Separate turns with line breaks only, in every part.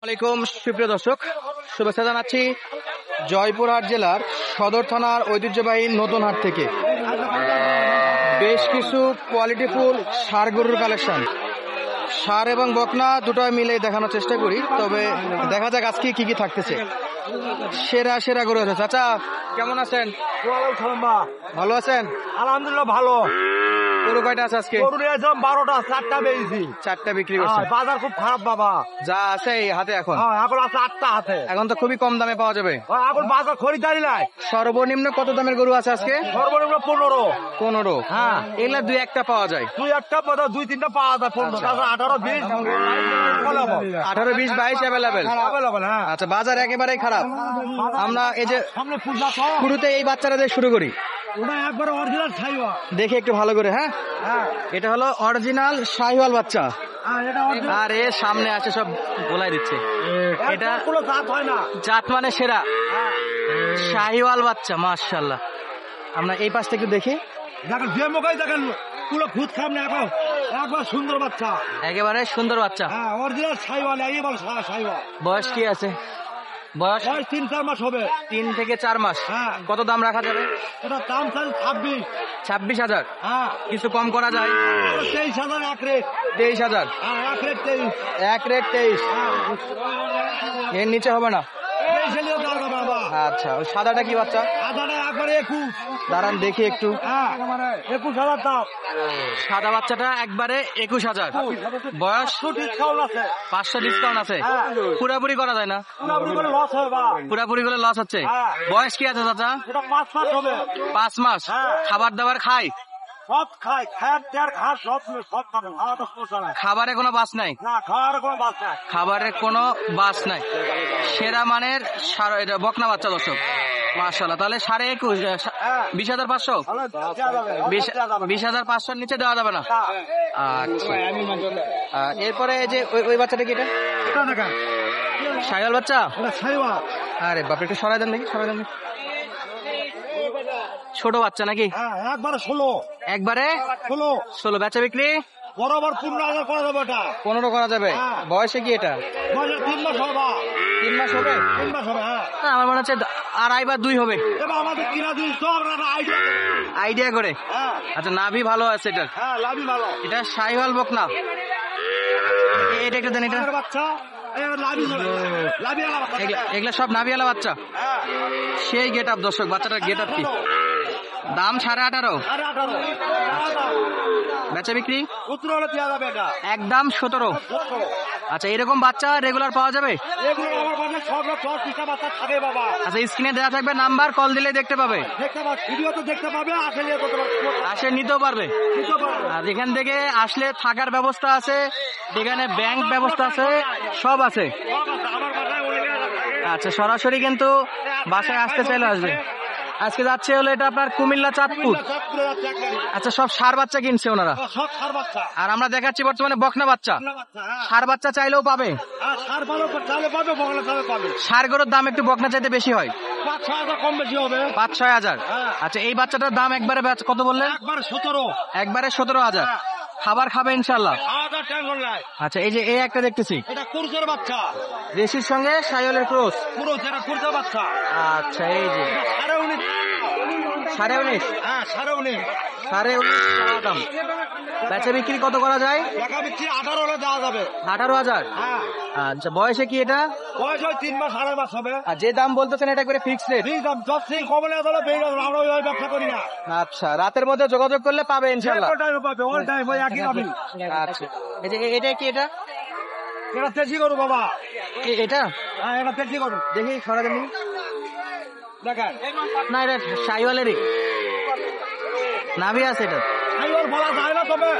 আসসালামাইকুম সুপ্রিয় দর্শক, শুভেচ্ছা জানাচ্ছি জয়পুরহাট জেলার সদর থানার ঐতিহ্যবাহী নতুন হাট থেকে। বেশ কিছু কোয়ালিটিফুল ষাঁড় গরুর কালেকশন, ষাঁড় এবং বকনা দুটো মিলে দেখানোর চেষ্টা করি। তবে দেখা যাক আজকে কি কি থাকতেছে। সেরা সেরা গরু আছে। চাচা কেমন আছেন? ভালো আছেন?
আলহামদুলিল্লাহ ভালো।
গরু কয়টা আছে আজকে?
12টা, 4টা বেরিয়েছি।
4টা বিক্রি করছে।
বাজার খুব খারাপ বাবা।
যা আছে এই হাতে এখন
এখন আছে 8টা হাতে।
এখন তো খুবই কম দামে পাওয়া যাবে।
এখন বাজার খরিদারি নাই।
সর্বনিম্ন কত দামের গরু আছে আজকে?
সর্বনিম্ন 15।
15?
হ্যাঁ,
এগুলা দুই একটা পাওয়া যায়।
দুই একটা 2-3টা পাওয়া যায়। 15, 18-20
18, 20, 22 অ্যাভেলেবেল।
হ্যাঁ।
আচ্ছা, বাজার একেবারেই খারাপ। আমরা এই যে
সামনে পূজা
শুরুতে এই বাচ্চারা দিয়ে শুরু করি,
ওটা একবার অরিজিনাল ছাইওয়া।
দেখে একটু ভালো করে। হ্যাঁ,
হ্যাঁ,
এটা হলো অরিজিনাল শাহিওয়াল বাচ্চা।
এটা original।
আর এর সামনে আছে সব গোলাই দিচ্ছে। এটা
কোনো জাত হয় না।
জাত মানে সেরা শাহিওয়াল বাচ্চা, মাশাআল্লাহ। আমরা এই পাশ থেকে দেখি।
দেখেন যে মুখাই দেখেন পুরো খুদ সামনে এখন একবার সুন্দর বাচ্চা।
একেবারে সুন্দর বাচ্চা।
হ্যাঁ, অরিজিনাল ছাইওয়াল। একেবার ছাইওয়া।
বয়স কি আছে? বয়স
3-4 মাস হবে।
3 থেকে 4 মাস।
হ্যাঁ।
কত দাম রাখা যাবে?
এটা দাম চাই 26।
26,000?
হ্যাঁ,
কিছু কম করা যায়?
23,000 এক রেট।
23,000?
হ্যাঁ, এক রেট 23।
এক রেট 23? এর নিচে হবে না?
23 নিয়ে দেওয়া যাবে বাবা।
আচ্ছা, ওই সাদাটা কি বাচ্চা?
আদাটা একবারে 21।
দাঁড়ান দেখি একটু।
হ্যাঁ, 21,000 দাম।
সাদা বাচ্চাটা একবারে 21,000। বয়স?
ডিসকাউন্ট আছে।
500 ডিসকাউন্ট আছে।
হ্যাঁ।
পুরাপুরি করা যায় না?
পুরোপুরি করে লস হবে বা।
পুরাপুরি করে লস হচ্ছে।
হ্যাঁ।
বয়স কি আছে চাচা?
এটা 5 মাস হবে।
5 মাস?
হ্যাঁ।
খাবার দাবার খায়?
সব খায়, খায় টের ঘাস সব খাবে। খাওয়া তো সমস্যা নাই।
খাবারে কোনো বাস নাই?
না, খাওয়ার কোনো বাস নাই।
খাবারের কোনো বাস নাই। সেরা মানের এটা বকনা বাচ্চা দর্শক, মাশাআল্লাহ। তাহলে 21,500, 20,500?
তাহলে দেওয়া যাবে।
20,500 নিচে দেওয়া যাবে না?
না।
আচ্ছা। এরপরে এই যে ওই বাচ্চাটা কি? এটা
এটা দেখেন,
শাহিওয়াল বাচ্চা?
এটা ছাইওয়া।
আরে বাপ, একটু সরাই দেন দেখি, সরাই দেন দেখি। ছোট বাচ্চা নাকি?
হ্যাঁ, একবারে 16।
একবারে 16? বেচা বিক্রি
বরাবর 15,000 করা যাবে এটা।
15 করা যাবে।
হ্যাঁ।
বয়সে কি এটা?
বয়স 3 মাস হবে।
3 মাস হবে?
3 মাস হবে। হ্যাঁ,
না, আমার মনে হচ্ছে 2.5 বা 2 হবে।
এবার আমাদের কিনা দিন তো আপনারা আইডিয়া।
আইডিয়া করে।
হ্যাঁ,
আচ্ছা, নাভি ভালো আছে এটা?
হ্যাঁ, লাভই ভালো।
এটা শাহিওয়াল বকনা। এটা একটু দেন। এটা
আমার বাচ্চা লাভই লাভিয়ালা বাচ্চা।
এগুলা সব নাভিওয়ালা বাচ্চা।
হ্যাঁ,
সেই গেট আপ দর্শক, বাচ্চাটার গেট আপ কি? দাম 18.5?
18।
বেচা বিক্রি
17 হলে দেওয়া যাবে এটা।
একদম 17? আচ্ছা, এরকম বাচ্চা রেগুলার পাওয়া যাবে?
এগুলো আমার বাসায় সব 10-20টা বাচ্চা থাকে বাবা।
আচ্ছা, স্ক্রিনে দেওয়া থাকবে নাম্বার, কল দিলে দেখতে পাবে।
দেখতে পাবে, ভিডিও তো দেখতে পাবে। আসলে
আসে নিতেও পারবে। আর এখান থেকে আসলে থাকার ব্যবস্থা আছে, এখানে ব্যাংক ব্যবস্থা আছে, সব আছে।
আমার বাসায়
আচ্ছা, সরাসরি কিন্তু বাসায় আসতে চাইলে আসবে। আজকে যাচ্ছে হলো এটা আপনার কুমিল্লা চাঁদপুর। আচ্ছা, সব ষাঁড় বাচ্চা কিনছে ওনারা।
সব সার বাচ্চা।
আর আমরা দেখাচ্ছি বর্তমানে বকনা বাচ্চা।
বাচ্চা, হ্যাঁ।
ষাঁড় বাচ্চা চাইলেও পাবে।
আর সার ভালো চালে পাবে, বগলে চালে পাবে।
ষাঁড় গরুর দাম একটু বকনা চাইতে বেশি হয়।
5-6 কম বেশি হবে।
5-6 হাজার?
হ্যাঁ।
আচ্ছা, এই বাচ্চাটার দাম একবারে কত বললেন?
একবার 17।
একবারে 17,000?
হ্যাঁ।
খাবার খাবে ইনশাল্লাহ?
আলাদা টেনশন নাই।
আচ্ছা, এই যে এই একটা দেখতেছি,
এটা কুরসের বাচ্চা।
দেশির সঙ্গে শাহিওয়ালের ক্রস।
পুরো যেটা কুরসের বাচ্চা।
আচ্ছা, এই যে
19.5।
19.5?
হ্যাঁ, 19.5।
19.5 দাম। বেচা বিক্রি কত করা যায়?
টাকা বিক্রি 18 হলে দেওয়া যাবে।
18,000?
হ্যাঁ,
আচ্ছা, বয়সে কি এটা?
বয়স ওই 3 মাস 2.5 মাস হবে।
আর যে দাম বলতেছেন এটা করে ফিক্স রেট?
এই দাম 10 থেকে কমলে আসলে বেড়ে যাবে। আমরা ওই ব্যবসা করি না।
আচ্ছা, রাতের মধ্যে যোগাযোগ করলে পাবে ইনশাল্লাহ?
যে টাইমে পাবে, অল টাইম ওই একই দামই।
আচ্ছা, এই যে এটা কি? এটা
এটা তেজি করু বাবা।
এটা
হ্যাঁ, এটা তেজি করু।
দেখি, সরা দেন
দেখেন,
না। এটা শাহিওয়ালেরই নাভি আছে এটা?
সাইওয়াল বলা যায় না, তবে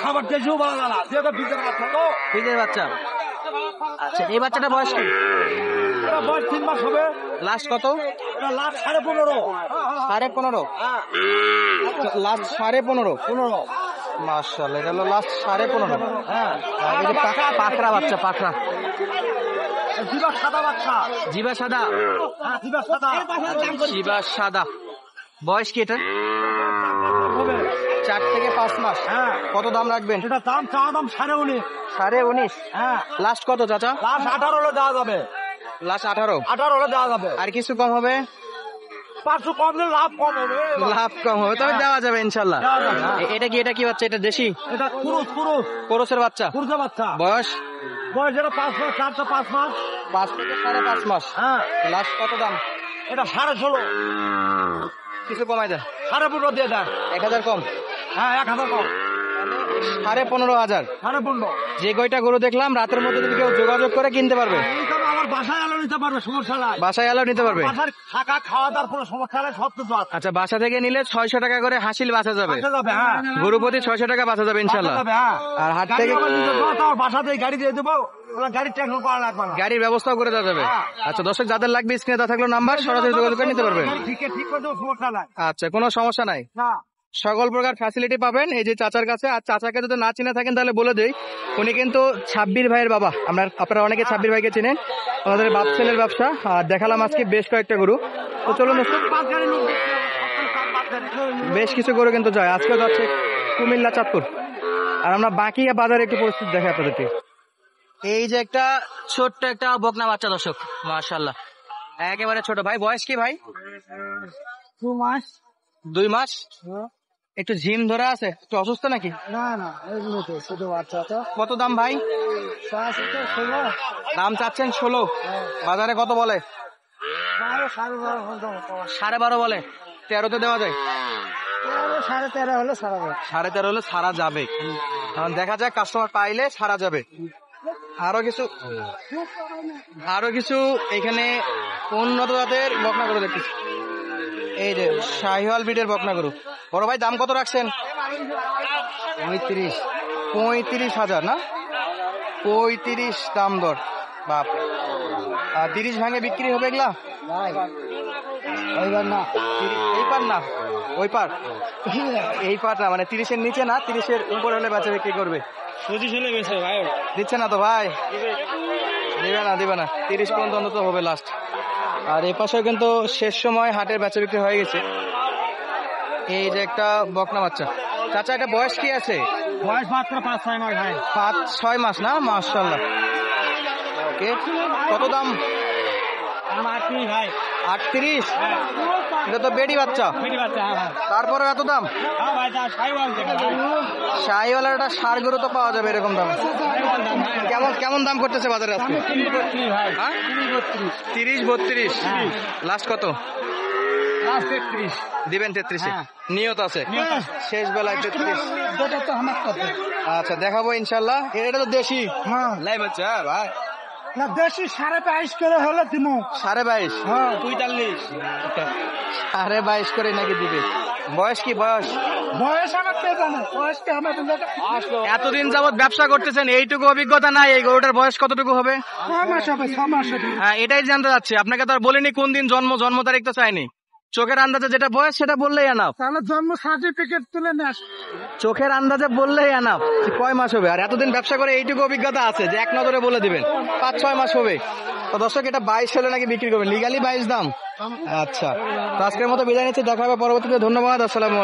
আবার তেজিও বলা যায় না। যেটা বিজের বাচ্চা তো।
ফ্রিজের বাচ্চা। আচ্ছা, এই বাচ্চাটা বয়স কি?
এটা বয়স 3 মাস হবে।
লাস্ট কত?
এটা লাখ 15.5।
15.5?
হ্যাঁ,
লাস্ট 15.5? মাশাআল্লাহ, এটা হলো লাস্ট 15.5।
হ্যাঁ।
আর এই যে পাকড়া বাচ্চা, পাকড়া
জিবা সাদা বাচ্চা।
জিবা সাদা?
হ্যাঁ, জিবা সাদা।
জিবা সাদা। বয়স কি এটা?
হবে
4 থেকে 5 মাস।
হ্যাঁ।
কত দাম রাখবেন?
এটা দাম চাওয়া দাম 19.5।
19.5।
হ্যাঁ,
লাস্ট কত চাচা?
লাস্ট 18 হলে দেওয়া যাবে।
লাস্ট 18।
18 হলে দেওয়া যাবে।
আর কিছু কম হবে?
500 কম দিলে লাভ কম হবে।
লাভ কম হবে, তবে দেওয়া যাবে ইনশাল্লাহ।
দেওয়া যাবে, হ্যাঁ।
এটা কি বাচ্চা? এটা দেশি
এটা পুরুষ
কোরসের বাচ্চা?
পুরুষের বাচ্চা।
বয়স?
বয়স এটা 5 মাস, 4 5 মাস।
5 থেকে 5.5 মাস।
হ্যাঁ,
লাস্ট কত দাম?
এটা 16.5।
কিছু কমাই দেন।
15.5 দিয়ে দেয়।
1000 কম।
হ্যাঁ, 1000 কম।
15,500।
15.5।
যে কয়টা গরু দেখলাম রাতের মধ্যে যদি কেউ যোগাযোগ করে কিনতে পারবে।
এই তবে আমার বাসায় এলো নিতে পারবে, সমস্যা নাই।
বাসায় এলেও নিতে পারবে।
বাসার থাকা খাওয়া দাওয়ার কোনো সমস্যা নাই, সব কিছু আছে।
আচ্ছা, বাসা থেকে নিলে 600 টাকা করে হাসিল বাঁচা যাবে।
বাসা যাবে, হ্যাঁ।
গরু প্রতি 600 টাকা বাঁচা যাবে ইনশাল্লাহ।
বাসা যাবে, হ্যাঁ।
আর হাট
গাড়ি
থেকে
আবার নিতে যাও, তাও বাসা থেকে গাড়ি দিয়ে দেবো, ওরা গাড়ির টেনশন করা লাগবে না।
গাড়ির ব্যবস্থাও করে দেওয়া যাবে।
হ্যাঁ।
আচ্ছা দর্শক, যাদের লাগবে স্ক্রিনে দেওয়া থাকলো নাম্বার, সরাসরি যোগাযোগ করে নিতে পারবেন।
ঠিক করে দেবো, সমস্যা নাই।
আচ্ছা, কোনো সমস্যা নাই,
না,
সকল প্রকার ফ্যাসিলিটি পাবেন এই যে চাচার কাছে। আর চাচাকে যদি না চিনে থাকেন তাহলে বলে দেই, উনি কিন্তু 26 ভাইয়ের বাবা। আপনারা অনেকে 26 ভাইকে চিনেন, আমাদের বাপ ছেলের ব্যবসা। আর দেখালাম আজকে বেশ কয়েকটা গরু। তো চলুন দর্শক,
5 গাড়ি লোক দেখতে হবে, সব 5 গাড়ি।
বেশ কিছু গরু কিন্তু যায়। আজকে যাচ্ছে কুমিল্লা চাঁদপুর। আর আমরা বাকি বাজারে একটু পরিস্থিতি দেখাই আপনাদেরকে। এই যে একটা ছোট্ট একটা বকনা বাচ্চা দর্শক, মাশাআল্লাহ একেবারে ছোট। ভাই বয়স কি ভাই?
2 মাস।
2 মাস। একটু ঝিম ধরে আছে, একটু অসুস্থ নাকি?
না না, এগুলো তো শুধু বাচ্চা তো।
কত দাম ভাই?
16।
দাম চাচ্ছেন 16, বাজারে কত বলে?
12, 12.5
12.5 বলে। 13তে দেওয়া যায়?
13.5 হলে সারা যাবে।
13.5 হলে ছাড়া যাবে। এখন দেখা যাক, কাস্টমার পাইলে ছাড়া যাবে। আরো কিছু এখানে উন্নত জাতের বকনা গরু দেখতেছি। এই যে শাহিওয়াল ব্রিডের বকনা গরু। বড় ভাই দাম কত রাখছেন? 35,000 না? 35 দাম দর। বাপ, আর 30 ভাঙে বিক্রি হবে এগুলা?
এইবার না,
এই পার না, ওই পার। এই পারটা মানে 30-এর নিচে না, 30-এর উপরে হলে বেচা বিক্রি করবে।
25 হলে বেশি ভাই।
দিচ্ছে না তো ভাই? দিবে না 30 পর্যন্ত অন্তত হবে লাস্ট। আর এই পাশেও কিন্তু শেষ সময় হাটের বেচা বিক্রি হয়ে গেছে। এই যে একটা বকনা বাচ্চা। চাচা, এটা বয়স কি আছে?
বয়স মাত্র 5-6 মাস ভাই।
5-6 মাস না? মাশাআল্লাহ। ওকে, কত দাম?
আমার 38 ভাই।
38? এটা তো বেডি বাচ্চা,
বেটি বাচ্চা, হ্যাঁ।
তারপরে এত দাম?
হ্যাঁ ভাই, তা সাইওয়াল থেকে ভাই।
শাহিওয়ালার একটা ষাঁড় গরু তো পাওয়া যাবে এরকম দাম।
সাইওয়াল দাম ভাই।
কেমন দাম করতেছে বাজারে আজকে?
30-32 ভাই।
হ্যাঁ?
30-32।
30-32। লাস্ট কত
লাস্ট 33।
দিবেন? 33-এ
হ্যাঁ।
নিয়ত আছে?
নিয়ত আছে।
শেষ বেলায় 33।
যেটা তো আমার কথা।
আচ্ছা, দেখাবো ইনশাল্লাহ। এটা তো দেশি
হ্যাঁ
লাই বাচ্চা ভাই।
না, দেশি 22.5 করে হলে দিমু।
22.5?
হ্যাঁ।
42। 22.5 করে নাকি দিবে? বয়স কি? বয়স
আমার কে জানে, বয়স কি আমার
এতদিন যাবত ব্যবসা করতেছেন, এইটুকু অভিজ্ঞতা নাই, এই গরুটার বয়স কতটুকু হবে?
6 মাস হবে, 6 মাস হবে।
হ্যাঁ, এটাই জানতে চাচ্ছি। আপনাকে তো আর বলিনি কোন দিন জন্ম তারিখ তো চাইনি। চোখের আন্দাজে যেটা বয়স সেটা বললেই আনাপ।
তাহলে জন্ম সার্টিফিকেট তুলে নেস।
চোখের আন্দাজে বললেই আনাপ কয় মাস হবে। আর এতদিন ব্যবসা করে এইটুকু অভিজ্ঞতা আছে যে এক নজরে বলে দিবেন 5-6 মাস হবে। তো দর্শক, এটা 22 হলে নাকি বিক্রি করবেন? লিগালি 22 দাম? আচ্ছা, তো আজকের মতো বিদায় নিচ্ছি, দেখা হবে পরবর্তীতে। ধন্যবাদ, আসসালামু আলাইকুম।